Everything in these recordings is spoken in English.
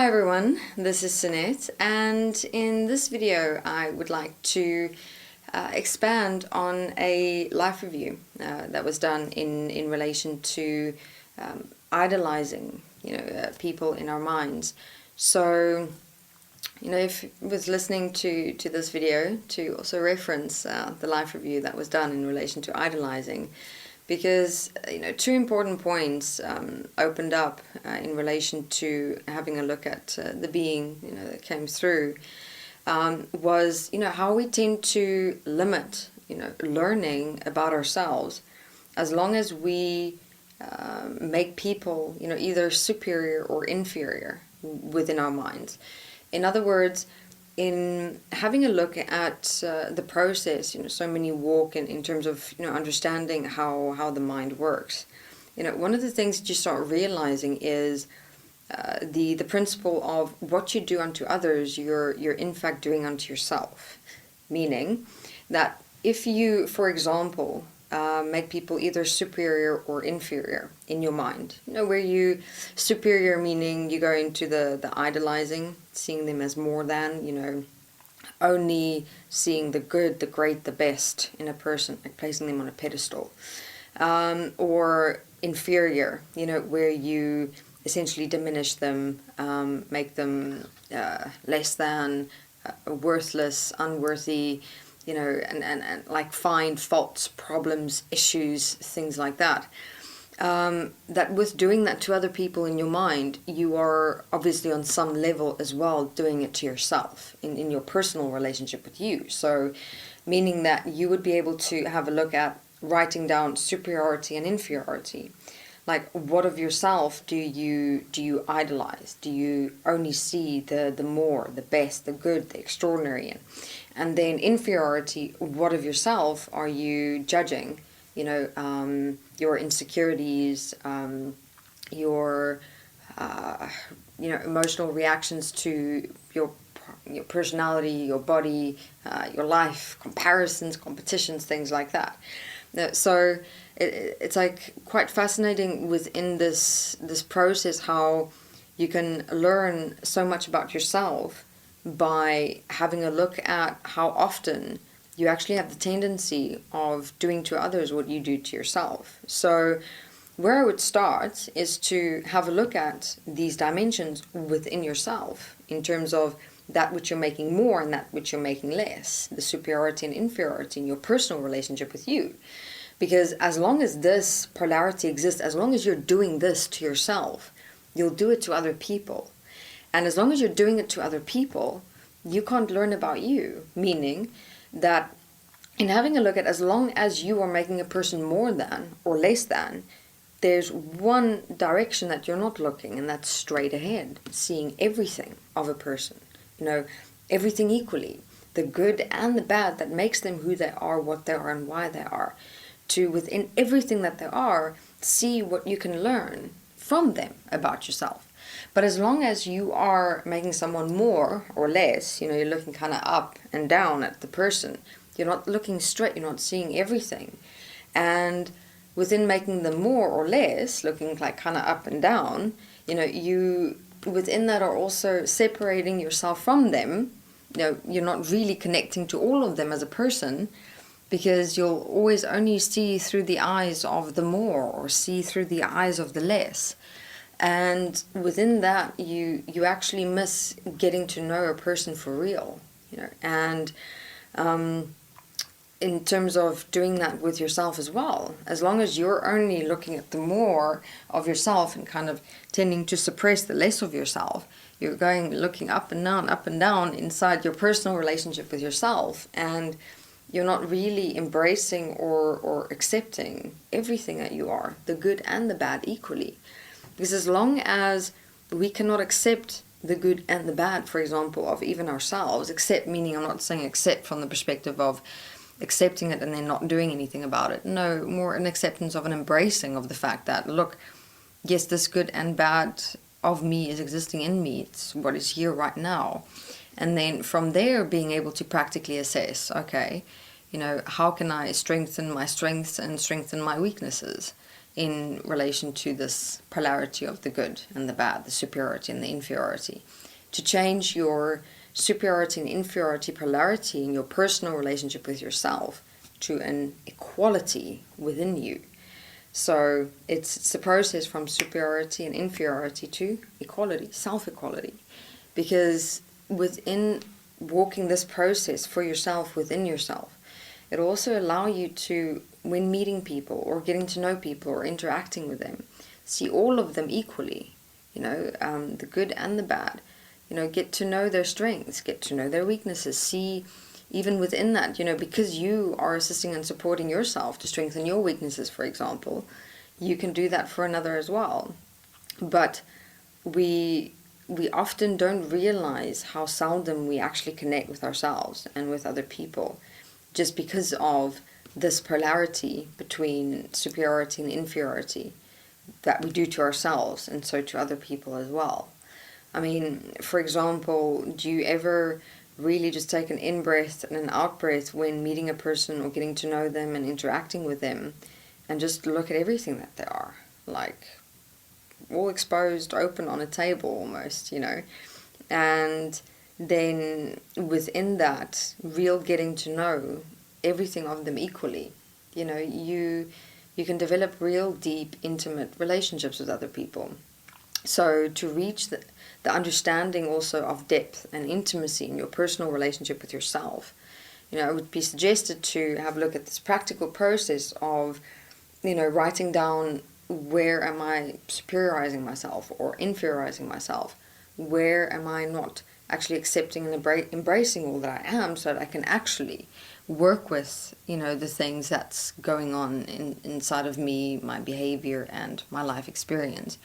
everyone, this is Sunette, and in this video I would like to expand on a life review that was done in relation to idolizing, people in our minds. So, if you was listening to this video, to also reference the life review that was done in relation to idolizing, because two important points opened up in relation to having a look at the being that came through, was how we tend to limit learning about ourselves as long as we make people either superior or inferior within our minds. In other words, in having a look at the process, so many walk in terms of understanding how the mind works. One of the things that you start realizing is the principle of what you do unto others, you're in fact doing unto yourself. Meaning that if you, for example, make people either superior or inferior in your mind, where you superior meaning you go into the idolizing, seeing them as more than, only seeing the good, the great, the best in a person, like placing them on a pedestal, or inferior, where you essentially diminish them, make them less than, worthless, unworthy, and like find faults, problems, issues, things like that. That with doing that to other people in your mind, you are obviously on some level as well doing it to yourself in your personal relationship with you. So meaning that you would be able to have a look at writing down superiority and inferiority. Like, what of yourself do you idolize? Do you only see the more, the best, the good, the extraordinary? And then inferiority, what of yourself are you judging? Your insecurities, your emotional reactions to your personality, your body, your life, comparisons, competitions, things like that. So it's like quite fascinating within this process how you can learn so much about yourself by having a look at how often you actually have the tendency of doing to others what you do to yourself. So where I would start is to have a look at these dimensions within yourself in terms of that which you're making more and that which you're making less, the superiority and inferiority in your personal relationship with you. Because as long as this polarity exists, as long as you're doing this to yourself, you'll do it to other people. And as long as you're doing it to other people, you can't learn about you, meaning that in having a look at, as long as you are making a person more than or less than, there's one direction that you're not looking, and that's straight ahead, seeing everything of a person, everything equally, the good and the bad that makes them who they are, what they are, and why they are, to within everything that they are, see what you can learn from them about yourself. But as long as you are making someone more or less, you're looking kind of up and down at the person. You're not looking straight, you're not seeing everything. And within making them more or less, looking like kind of up and down, you within that are also separating yourself from them. You're not really connecting to all of them as a person, because you'll always only see through the eyes of the more or see through the eyes of the less. And within that, you actually miss getting to know a person for real, and in terms of doing that with yourself as well, as long as you're only looking at the more of yourself and kind of tending to suppress the less of yourself, you're looking up and down inside your personal relationship with yourself, and you're not really embracing or accepting everything that you are, the good and the bad equally. Because as long as we cannot accept the good and the bad, for example, of even ourselves, accept meaning I'm not saying accept from the perspective of accepting it and then not doing anything about it. No, more an acceptance of an embracing of the fact that, look, yes, this good and bad of me is existing in me. It's what is here right now. And then from there being able to practically assess, okay, how can I strengthen my strengths and strengthen my weaknesses? in relation to this polarity of the good and the bad, the superiority and the inferiority. To change your superiority and inferiority polarity in your personal relationship with yourself to an equality within you. So it's a process from superiority and inferiority to equality, self-equality. Because within walking this process for yourself within yourself, it also allow you to, when meeting people or getting to know people or interacting with them, see all of them equally, the good and the bad. Get to know their strengths, get to know their weaknesses, see even within that, because you are assisting and supporting yourself to strengthen your weaknesses, for example, you can do that for another as well. But we often don't realize how seldom we actually connect with ourselves and with other people, just because of this polarity between superiority and inferiority that we do to ourselves and so to other people as well. I mean, for example, do you ever really just take an in-breath and an out-breath when meeting a person or getting to know them and interacting with them, and just look at everything that they are, like all exposed, open on a table almost, and then within that, real getting to know everything of them equally. You can develop real, deep, intimate relationships with other people. So to reach the understanding also of depth and intimacy in your personal relationship with yourself, it would be suggested to have a look at this practical process of, writing down, where am I superiorizing myself or inferiorizing myself? Where am I not actually accepting and embracing all that I am, so that I can actually work with, the things that's going on inside of me, my behavior and my life experience.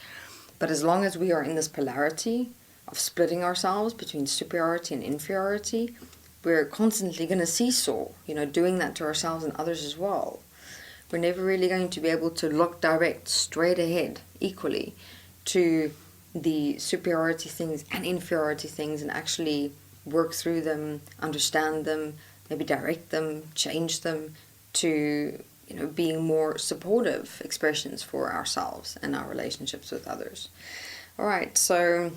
But as long as we are in this polarity of splitting ourselves between superiority and inferiority, we're constantly going to seesaw, doing that to ourselves and others as well. We're never really going to be able to look direct, straight ahead, equally, to the superiority things and inferiority things and actually work through them, understand them, maybe direct them, change them to being more supportive expressions for ourselves and our relationships with others. Alright, so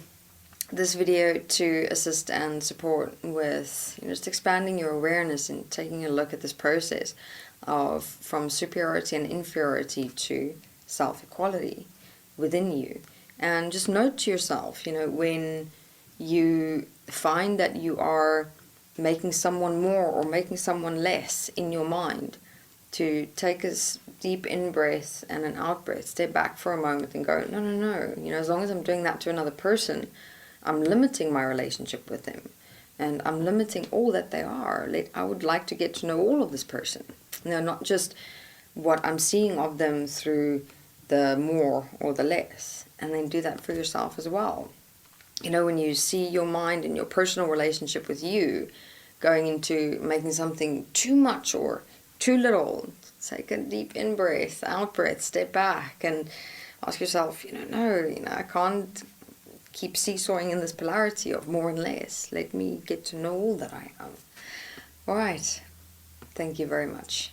this video to assist and support with just expanding your awareness and taking a look at this process of from superiority and inferiority to self-equality within you. And just note to yourself, when you find that you are making someone more or making someone less in your mind, to take a deep in-breath and an out-breath, step back for a moment and go, no, as long as I'm doing that to another person, I'm limiting my relationship with them. And I'm limiting all that they are. I would like to get to know all of this person. Not just what I'm seeing of them through the more or the less. And then do that for yourself as well. When you see your mind and your personal relationship with you going into making something too much or too little, take a deep in-breath, out-breath, step back and ask yourself, no, I can't keep seesawing in this polarity of more and less. Let me get to know all that I am. Alright, thank you very much.